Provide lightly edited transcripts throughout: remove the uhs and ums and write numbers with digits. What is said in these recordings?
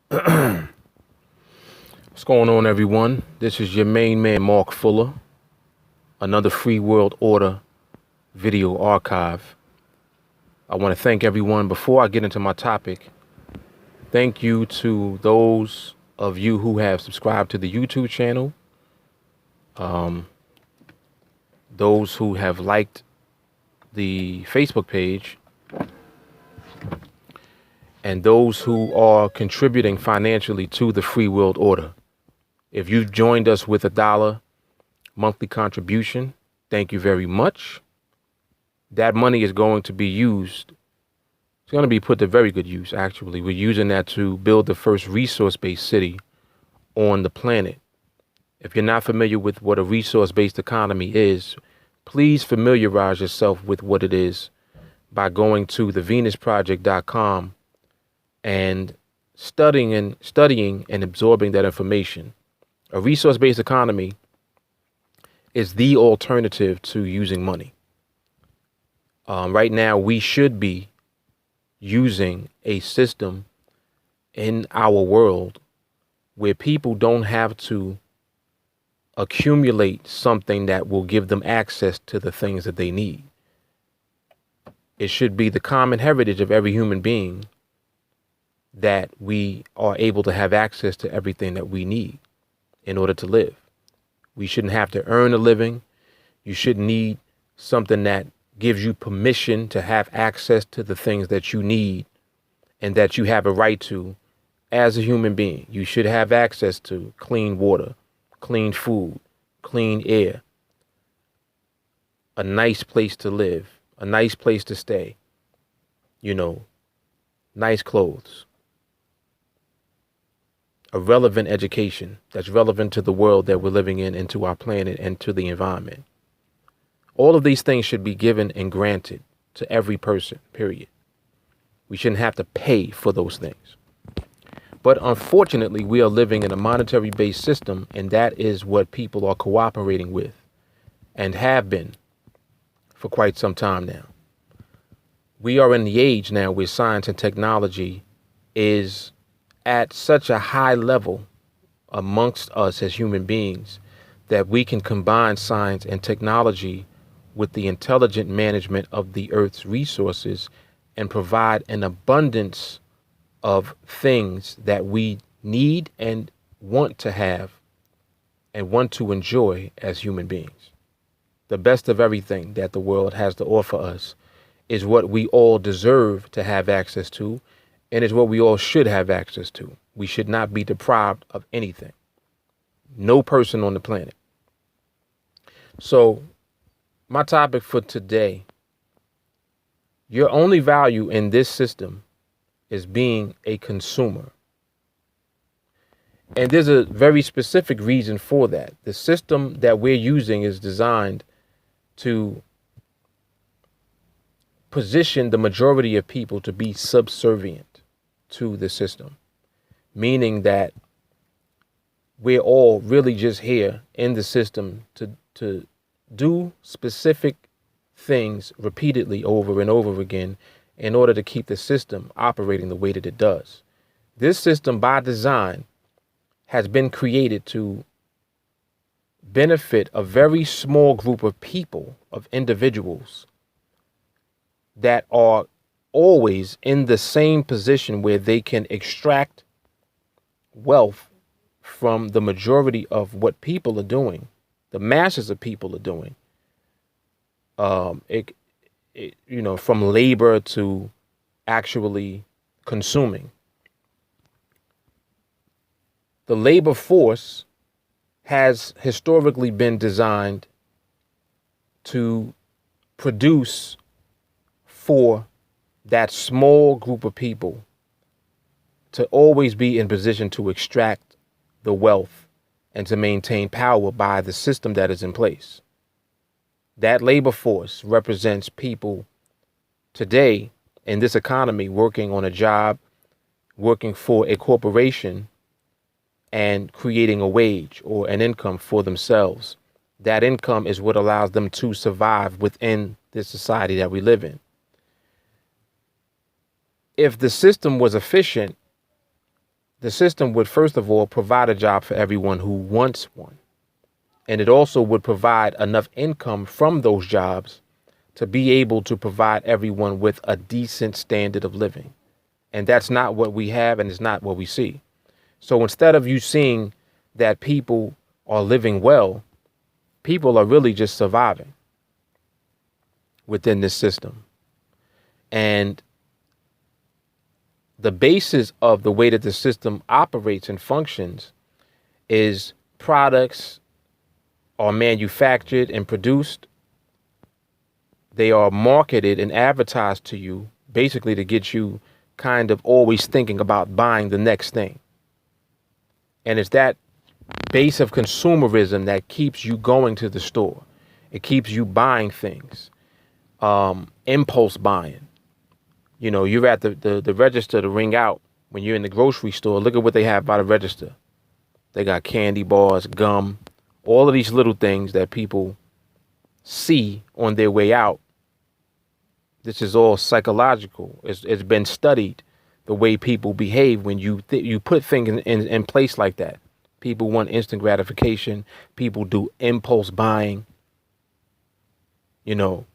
What's going on, everyone? This is your main man, Mark Fuller. Another Free World Order video archive. I want to thank everyone. Before I get into my topic, thank you to those of you who have subscribed to the YouTube channel, those who have liked the Facebook page, and those who are contributing financially to the Free World Order. If you've joined us with $1 monthly contribution, thank you very much. That money is going to be used. It's going to be put to very good use, actually. We're using that to build the first resource-based city on the planet. If you're not familiar with what a resource-based economy is, please familiarize yourself with what it is by going to thevenusproject.com and studying and absorbing that information. A resource-based economy is the alternative to using money. Right now, we should be using a system in our world where people don't have to accumulate something that will give them access to the things that they need. It should be the common heritage of every human being that we are able to have access to everything that we need in order to live. We shouldn't have to earn a living. You shouldn't need something that gives you permission to have access to the things that you need and that you have a right to as a human being. You should have access to clean water, clean food, clean air, a nice place to live, a nice place to stay, nice clothes, a relevant education that's relevant to the world that we're living in and to our planet and to the environment. All of these things should be given and granted to every person, period. We shouldn't have to pay for those things. But unfortunately, we are living in a monetary-based system, and that is what people are cooperating with and have been for quite some time now. We are in the age now where science and technology is at such a high level amongst us as human beings that we can combine science and technology with the intelligent management of the Earth's resources and provide an abundance of things that we need and want to have and want to enjoy as human beings. The best of everything that the world has to offer us is what we all deserve to have access to, and is what we all should have access to. We should not be deprived of anything. No person on the planet. So, my topic for today, your only value in this system is being a consumer. And there's a very specific reason for that. The system that we're using is designed to position the majority of people to be subservient to the system, meaning that we're all really just here in the system to do specific things repeatedly over and over again in order to keep the system operating the way that it does. This system, by design, has been created to benefit a very small group of people, of individuals, that are always in the same position where they can extract wealth from the majority of what people are doing, the masses of people are doing. From labor to actually consuming. The labor force has historically been designed to produce for that small group of people to always be in position to extract the wealth and to maintain power by the system that is in place. That labor force represents people today in this economy working on a job, working for a corporation, and creating a wage or an income for themselves. That income is what allows them to survive within this society that we live in. If the system was efficient, the system would, first of all, provide a job for everyone who wants one. And it also would provide enough income from those jobs to be able to provide everyone with a decent standard of living. And that's not what we have, and it's not what we see. So instead of you seeing that people are living well, people are really just surviving within this system. And the basis of the way that the system operates and functions is products are manufactured and produced. They are marketed and advertised to you, basically to get you kind of always thinking about buying the next thing. And it's that base of consumerism that keeps you going to the store. It keeps you buying things, impulse buying. You know, you're at the register to ring out when you're in the grocery store. Look at what they have by the register. They got candy bars, gum, all of these little things that people see on their way out. This is all psychological. It's been studied, the way people behave when you put things in place like that. People want instant gratification. People do impulse buying, you know,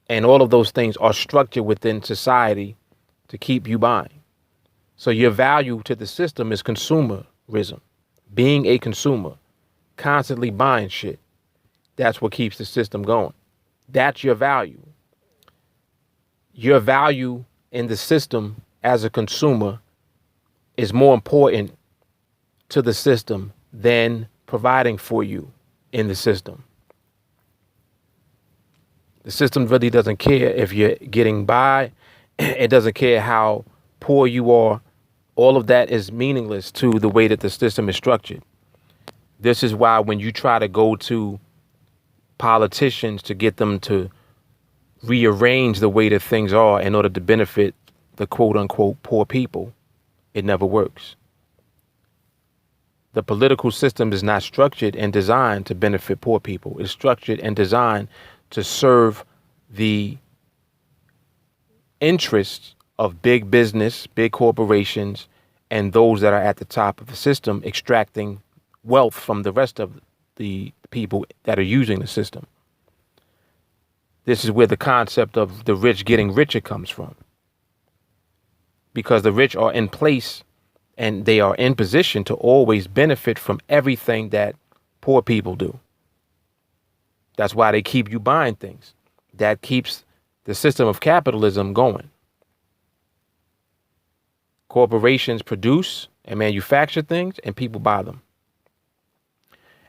and all of those things are structured within society to keep you buying. So your value to the system is consumerism, being a consumer, constantly buying shit. That's what keeps the system going. That's your value. Your value in the system as a consumer is more important to the system than providing for you in the system. The system really doesn't care if you're getting by. It doesn't care how poor you are. All of that is meaningless to the way that the system is structured. This is why when you try to go to politicians to get them to rearrange the way that things are in order to benefit the quote unquote poor people, it never works. The political system is not structured and designed to benefit poor people. It's structured and designed to serve the interests of big business, big corporations, and those that are at the top of the system, extracting wealth from the rest of the people that are using the system. This is where the concept of the rich getting richer comes from. Because the rich are in place and they are in position to always benefit from everything that poor people do. That's why they keep you buying things. That keeps the system of capitalism going. Corporations produce and manufacture things and people buy them.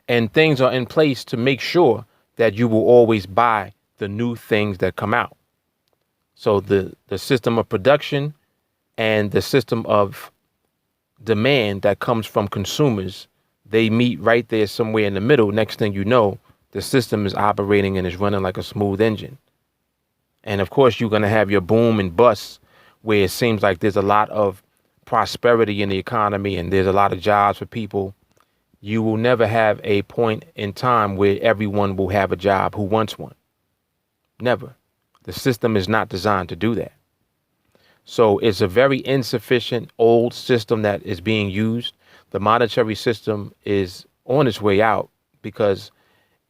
And things are in place to make sure that you will always buy the new things that come out. So the system of production and the system of demand that comes from consumers, they meet right there somewhere in the middle. Next thing you know, the system is operating and is running like a smooth engine. And of course, you're going to have your boom and bust where it seems like there's a lot of prosperity in the economy and there's a lot of jobs for people. You will never have a point in time where everyone will have a job who wants one. Never. The system is not designed to do that. So it's a very insufficient old system that is being used. The monetary system is on its way out because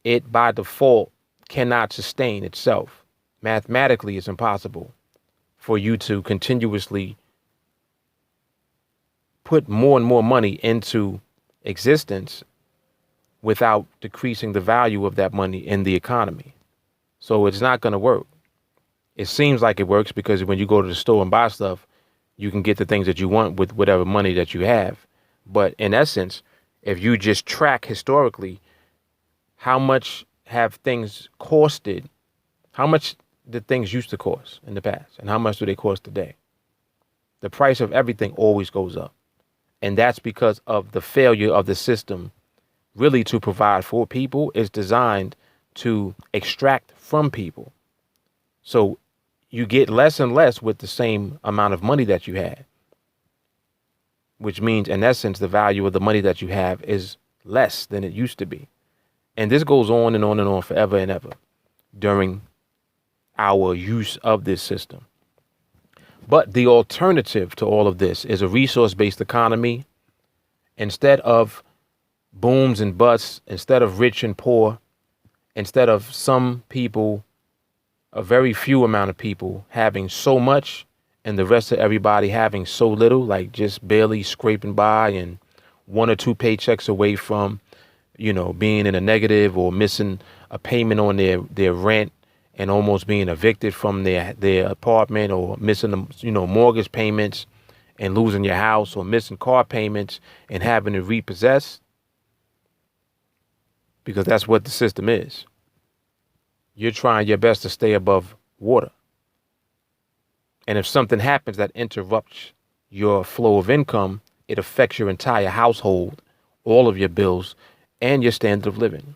it by default cannot sustain itself. Mathematically, it's impossible for you to continuously put more and more money into existence without decreasing the value of that money in the economy. So it's not going to work. It seems like it works because when you go to the store and buy stuff, you can get the things that you want with whatever money that you have. But in essence, if you just track historically, how much have things costed? How much did things used to cost in the past? And how much do they cost today? The price of everything always goes up. And that's because of the failure of the system really to provide for people. Is designed to extract from people. So you get less and less with the same amount of money that you had, which means in essence, the value of the money that you have is less than it used to be. And this goes on and on and on forever and ever during our use of this system. But the alternative to all of this is a resource-based economy Instead of booms and busts, instead of rich and poor, instead of some people, a very few amount of people having so much and the rest of everybody having so little, like just barely scraping by and 1 or 2 paychecks away from, being in a negative or missing a payment on their rent and almost being evicted from their apartment, or missing the, mortgage payments and losing your house, or missing car payments and having to repossess, because that's what the system is. You're trying your best to stay above water. And if something happens that interrupts your flow of income, it affects your entire household, all of your bills, and your standard of living.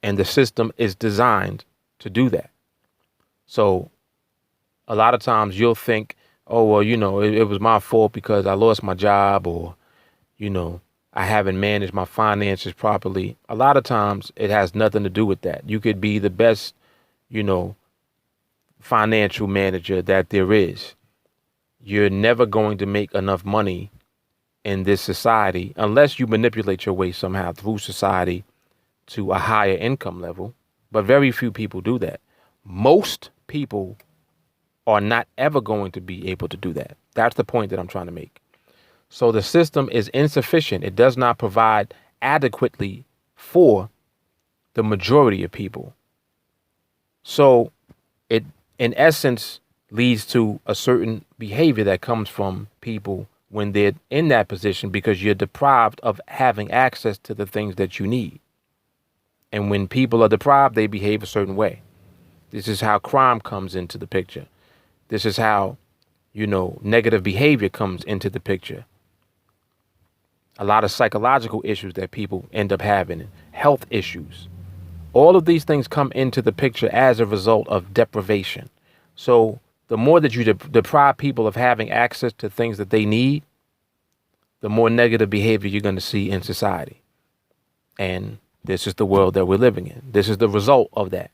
And the system is designed to do that. So a lot of times you'll think, oh, well, it was my fault because I lost my job, or, I haven't managed my finances properly. A lot of times it has nothing to do with that. You could be the best, financial manager that there is. You're never going to make enough money in this society unless you manipulate your way somehow through society to a higher income level. But very few people do that. Most people are not ever going to be able to do that. That's the point that I'm trying to make. So the system is insufficient. It does not provide adequately for the majority of people. So it, in essence, leads to a certain behavior that comes from people when they're in that position, because you're deprived of having access to the things that you need. And when people are deprived, they behave a certain way. This is how crime comes into the picture. This is how, negative behavior comes into the picture. A lot of psychological issues that people end up having, health issues. All of these things come into the picture as a result of deprivation. So the more that you deprive people of having access to things that they need, the more negative behavior you're going to see in society. And this is the world that we're living in. This is the result of that.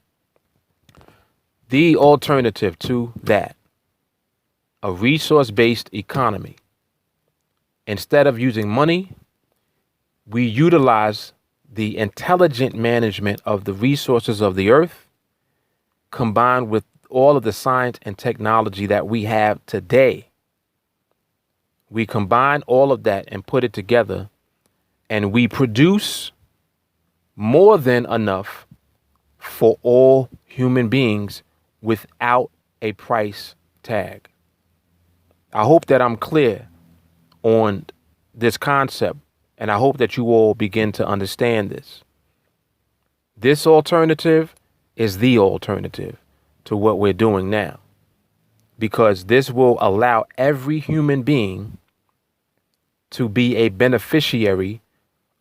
The alternative to that, a resource-based economy. Instead of using money, we utilize the intelligent management of the resources of the earth, combined with all of the science and technology that we have today. We combine all of that and put it together, and we produce more than enough for all human beings without a price tag. I hope that I'm clear on this concept, and I hope that you all begin to understand this. This alternative is the alternative to what we're doing now, because this will allow every human being to be a beneficiary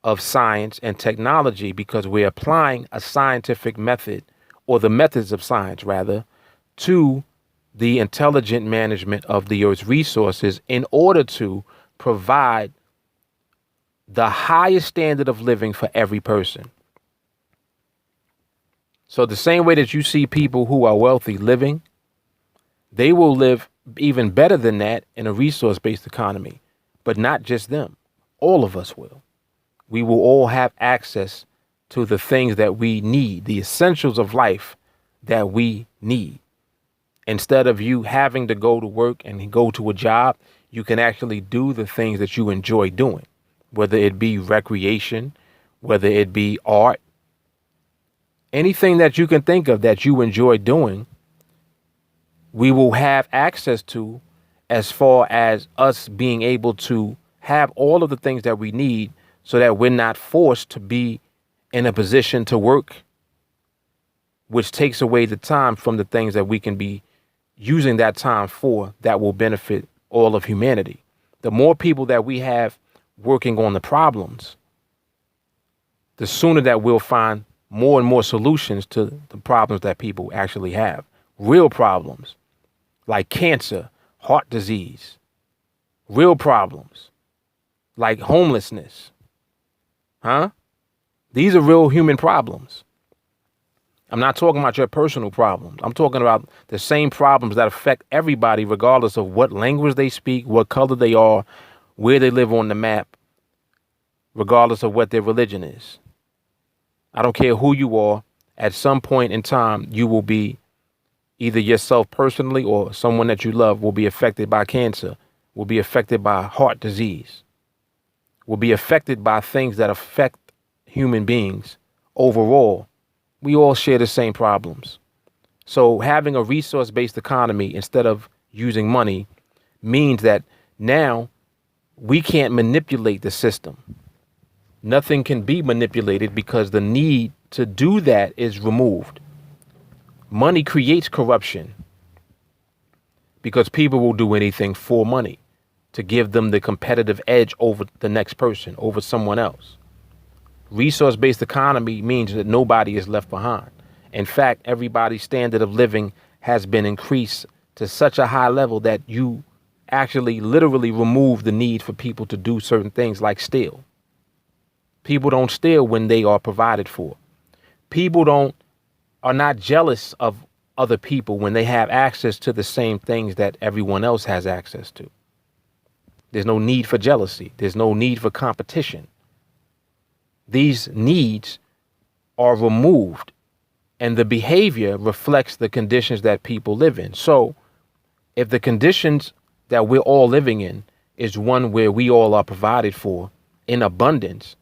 of science and technology, because we're applying a scientific method, or the methods of science rather, to the intelligent management of the earth's resources in order to provide the highest standard of living for every person. So the same way that you see people who are wealthy living, they will live even better than that in a resource-based economy. But not just them. All of us will. We will all have access to the things that we need, the essentials of life that we need. Instead of you having to go to work and go to a job, you can actually do the things that you enjoy doing, whether it be recreation, whether it be art, anything that you can think of that you enjoy doing, we will have access to, as far as us being able to have all of the things that we need, so that we're not forced to be in a position to work, which takes away the time from the things that we can be using that time for that will benefit all of humanity. The more people that we have working on the problems, the sooner that we'll find more and more solutions to the problems that people actually have. Real problems like cancer, heart disease, real problems like homelessness. These are real human problems. I'm not talking about your personal problems. I'm talking about the same problems that affect everybody, regardless of what language they speak, what color they are, where they live on the map, regardless of what their religion is. I don't care who you are. At some point in time, you will be either yourself personally or someone that you love will be affected by cancer, will be affected by heart disease, will be affected by things that affect human beings overall. We all share the same problems. So having a resource-based economy instead of using money means that now we can't manipulate the system. Nothing can be manipulated because the need to do that is removed. Money creates corruption because people will do anything for money to give them the competitive edge over the next person, over someone else. Resource-based economy means that nobody is left behind. In fact, everybody's standard of living has been increased to such a high level that you actually literally remove the need for people to do certain things like steal. People don't steal when they are provided for. People are not jealous of other people when they have access to the same things that everyone else has access to. There's no need for jealousy. There's no need for competition. These needs are removed, and the behavior reflects the conditions that people live in. So if the conditions that we're all living in is one where we all are provided for in abundance,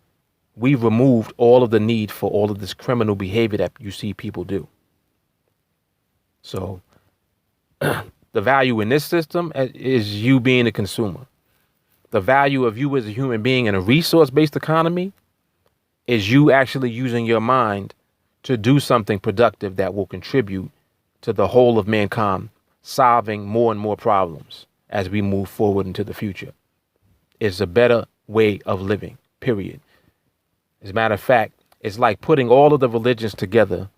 we removed all of the need for all of this criminal behavior that you see people do. So the value in this system is you being a consumer. The value of you as a human being in a resource-based economy is you actually using your mind to do something productive that will contribute to the whole of mankind solving more and more problems as we move forward into the future. It's a better way of living, period. As a matter of fact, it's like putting all of the religions together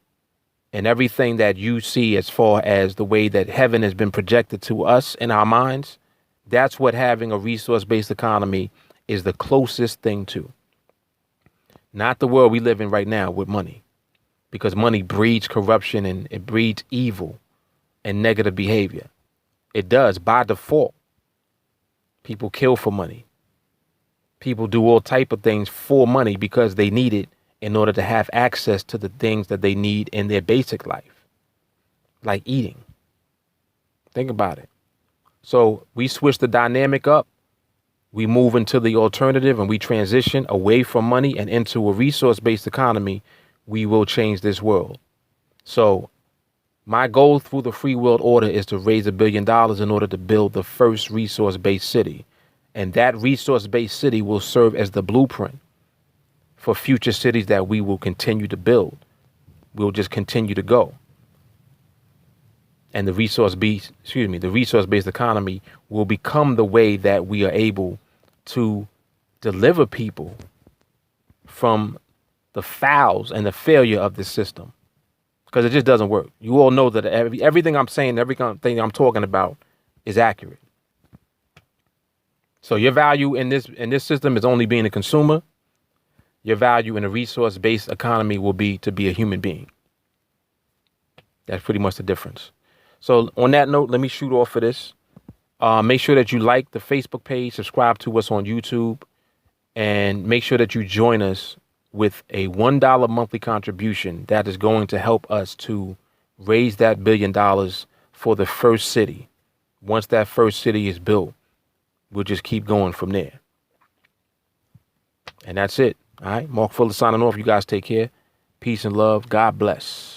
and everything that you see as far as the way that heaven has been projected to us in our minds. That's what having a resource-based economy is the closest thing to. Not the world we live in right now with money, because money breeds corruption and it breeds evil and negative behavior. It does by default. People kill for money. People do all type of things for money because they need it in order to have access to the things that they need in their basic life, like eating. Think about it. So we switch the dynamic up. We move into the alternative and we transition away from money and into a resource-based economy. We will change this world. So my goal through the Free World Order is to raise $1 billion in order to build the first resource-based city. And that resource-based city will serve as the blueprint for future cities that we will continue to build. We'll just continue to go. And the resource-based economy will become the way that we are able to deliver people from the fouls and the failure of this system. Because it just doesn't work. You all know that everything I'm saying, everything I'm talking about is accurate. So your value in this system is only being a consumer. Your value in a resource-based economy will be to be a human being. That's pretty much the difference. So on that note, let me shoot off for this. Make sure that you like the Facebook page, subscribe to us on YouTube, and make sure that you join us with a $1 monthly contribution that is going to help us to raise that $1 billion for the first city. Once that first city is built, we'll just keep going from there. And that's it. All right. Mark Fuller signing off. You guys take care. Peace and love. God bless.